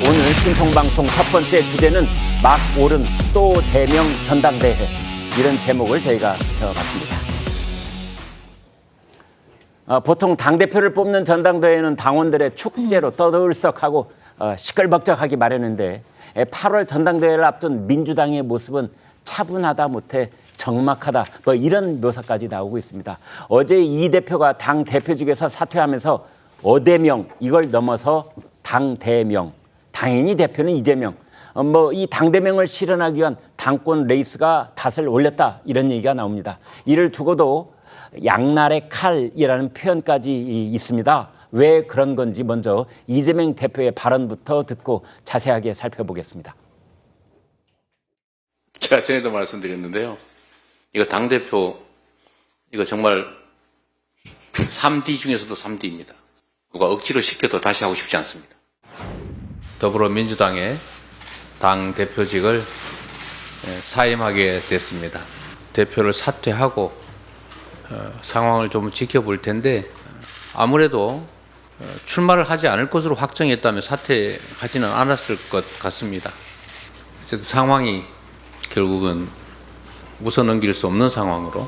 오늘 신통방송 첫 번째 주제는 막 오른 또 대명 전당대회, 이런 제목을 저희가 붙여봤습니다. 보통 당대표를 뽑는 전당대회는 당원들의 축제로 떠들썩하고 시끌벅적하기 마련인데 8월 전당대회를 앞둔 민주당의 모습은 차분하다 못해 적막하다, 뭐 이런 묘사까지 나오고 있습니다. 어제 이 대표가 당 대표직에서 사퇴하면서 어대명, 이걸 넘어서 당대명, 당연히 대표는 이재명, 이 당대명을 실현하기 위한 당권 레이스가 닷을 올렸다, 이런 얘기가 나옵니다. 이를 두고도 양날의 칼이라는 표현까지 있습니다. 왜 그런 건지 먼저 이재명 대표의 발언부터 듣고 자세하게 살펴보겠습니다. 제가 전에도 말씀드렸는데요. 이거 당대표, 이거 정말 3D 중에서도 3D입니다. 누가 억지로 시켜도 다시 하고 싶지 않습니다. 더불어민주당의 당대표직을 사임하게 됐습니다. 대표를 사퇴하고 상황을 좀 지켜볼 텐데 아무래도 출마를 하지 않을 것으로 확정했다면 사퇴하지는 않았을 것 같습니다. 어쨌든 상황이 결국은 웃어넘길 수 없는 상황으로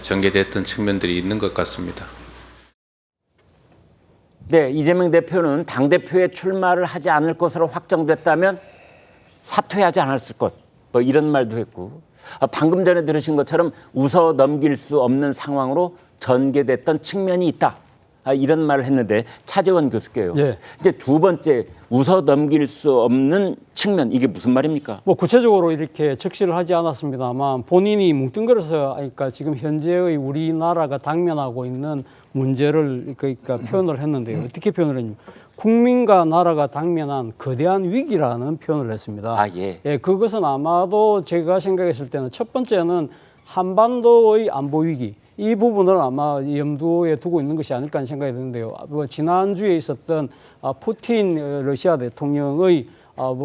전개됐던 측면들이 있는 것 같습니다. 네, 이재명 대표는 당대표에 출마를 하지 않을 것으로 확정됐다면 사퇴하지 않았을 것, 뭐 이런 말도 했고, 방금 전에 들으신 것처럼 웃어 넘길 수 없는 상황으로 전개됐던 측면이 있다, 이런 말을 했는데, 차재원 교수께요. 예. 이제 두 번째, 웃어 넘길 수 없는 측면, 이게 무슨 말입니까? 뭐 구체적으로 이렇게 적시를 하지 않았습니다만 본인이 뭉뚱그려서, 그러니까 지금 현재의 우리나라가 당면하고 있는 문제를 그러니까 표현을 했는데요. 어떻게 표현을 했냐면 국민과 나라가 당면한 거대한 위기라는 표현을 했습니다. 예. 예, 그것은 아마도 제가 생각했을 때는 첫 번째는 한반도의 안보 위기, 이 부분을 아마 염두에 두고 있는 것이 아닐까 하는 생각이 드는데요. 지난주에 있었던 푸틴 러시아 대통령의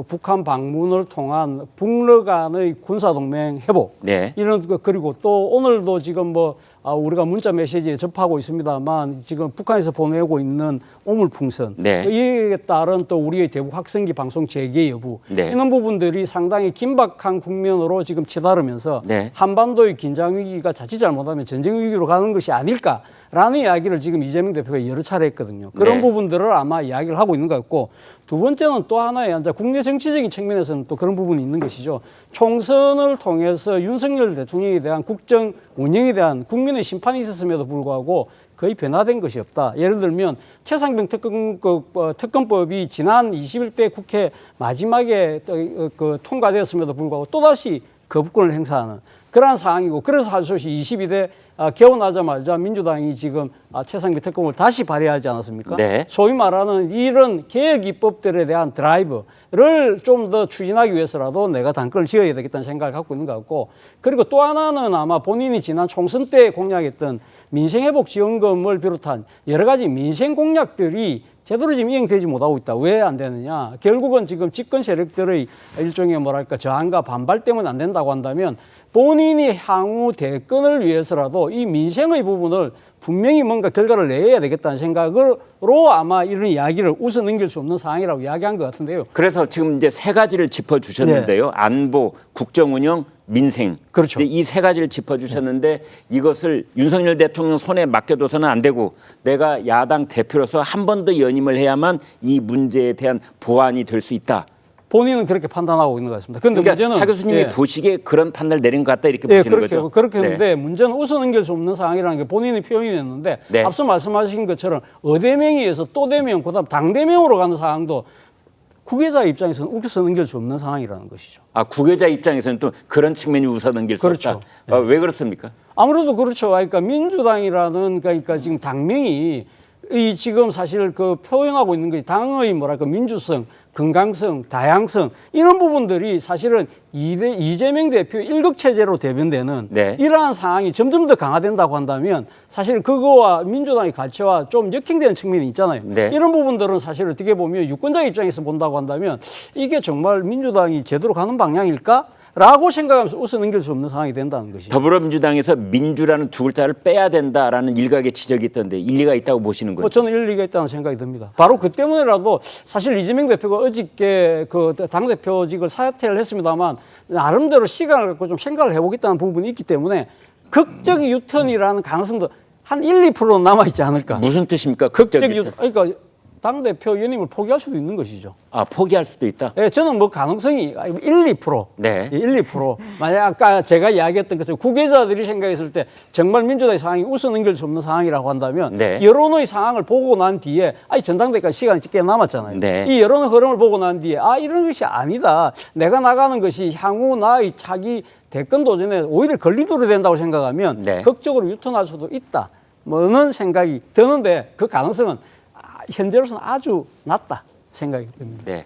북한 방문을 통한 북러 간의 군사동맹 회복, 네. 이런 거, 그리고 또 오늘도 지금 우리가 문자 메시지에 접하고 있습니다만 지금 북한에서 보내고 있는 오물풍선, 네. 이에 따른 또 우리의 대북 확성기 방송 재개 여부, 네. 이런 부분들이 상당히 긴박한 국면으로 지금 치달으면서 네. 한반도의 긴장 위기가 자칫 잘못하면 전쟁 위기로 가는 것이 아닐까라는 이야기를 지금 이재명 대표가 여러 차례 했거든요. 그런 네. 부분들을 아마 이야기를 하고 있는 것 같고, 두 번째는 또 하나의 이제 국내 정치적인 측면에서는 또 그런 부분이 있는 것이죠. 총선을 통해서 윤석열 대통령에 대한 국정 운영에 대한 국민의 심판이 있었음에도 불구하고 거의 변화된 것이 없다. 예를 들면 최상병 특검법이 지난 21대 국회 마지막에 통과되었음에도 불구하고 또다시 거부권을 행사하는 그러한 상황이고, 그래서 할 수 없이 22대 개원하자마자 민주당이 지금 최상병 특검을 다시 발의하지 않았습니까? 네. 소위 말하는 이런 개혁 입법들에 대한 드라이브를 좀 더 추진하기 위해서라도 내가 당권을 지어야 되겠다는 생각을 갖고 있는 것 같고, 그리고 또 하나는 아마 본인이 지난 총선 때 공약했던 민생회복지원금을 비롯한 여러 가지 민생 공약들이 제대로 지금 이행되지 못하고 있다. 왜 안 되느냐? 결국은 지금 집권 세력들의 일종의 저항과 반발 때문에 안 된다고 한다면 본인이 향후 대권을 위해서라도 이 민생의 부분을 분명히 뭔가 결과를 내야 되겠다는 생각으로 아마 이런 이야기를 웃어 넘길 수 없는 상황이라고 이야기한 것 같은데요. 그래서 지금 이제 세 가지를 짚어주셨는데요. 네. 안보, 국정운영, 민생. 그렇죠. 이 세 가지를 짚어주셨는데 이것을 윤석열 대통령 손에 맡겨둬서는 안 되고 내가 야당 대표로서 한 번 더 연임을 해야만 이 문제에 대한 보완이 될 수 있다. 본인은 그렇게 판단하고 있는 것 같습니다. 그런데 그러니까 문제는 차 교수님이 보시기에 그런 판단을 내린 것 같다, 이렇게 예, 보시는 그렇게, 거죠? 그렇게 네. 했는데 문제는 웃어 넘길 수 없는 상황이라는 게 본인이 표현했는데 네. 앞서 말씀하신 것처럼 어대명에 의해서 또 대명, 그다음 당대명으로 가는 상황도 후계자 입장에서는 웃어 넘길 수 없는 상황이라는 것이죠. 국외자 입장에서는 또 그런 측면이 웃어 넘길 수 그렇죠. 없다. 왜 그렇습니까? 아무래도 그렇죠. 그러니까 민주당이라는 그러니까 지금 당명이 이 지금 사실 표현하고 있는 것이 당의 민주성, 건강성, 다양성, 이런 부분들이 사실은 이재명 대표 일극체제로 대변되는 네. 이러한 상황이 점점 더 강화된다고 한다면 사실 그거와 민주당의 가치와 좀 역행되는 측면이 있잖아요. 네. 이런 부분들은 사실 어떻게 보면 유권자 입장에서 본다고 한다면 이게 정말 민주당이 제대로 가는 방향일까? 라고 생각하면서 웃어 넘길 수 없는 상황이 된다는 것이죠. 더불어민주당에서 민주라는 두 글자를 빼야 된다라는 일각의 지적이 있던데 일리가 있다고 보시는 거죠? 저는 일리가 있다는 생각이 듭니다. 바로 그 때문에라도 사실 이재명 대표가 어저께 그 당대표직을 사퇴를 했습니다만 나름대로 시간을 갖고 좀 생각을 해보겠다는 부분이 있기 때문에 극적 유턴이라는 가능성도 한 1~2%는 남아있지 않을까. 무슨 뜻입니까? 극적 유턴. 그러니까 당대표 연임을 포기할 수도 있는 것이죠. 아, 포기할 수도 있다. 예, 저는 뭐 가능성이 1~2%. 네. 1~2%. 만약 아까 제가 이야기했던 것처럼 구계자들이 생각했을 때 정말 민주당의 상황이 웃어 넘길 수 없는 상황이라고 한다면 네. 여론의 상황을 보고 난 뒤에 전당대회까지 시간이 꽤 남았잖아요. 네. 이 여론의 흐름을 보고 난 뒤에 이런 것이 아니다. 내가 나가는 것이 향후 나의 차기 대권 도전에 오히려 걸림돌이 된다고 생각하면 네. 극적으로 유턴할 수도 있다. 뭐는 생각이 드는데 그 가능성은 현재로서는 아주 낮다 생각이 듭니다. 네.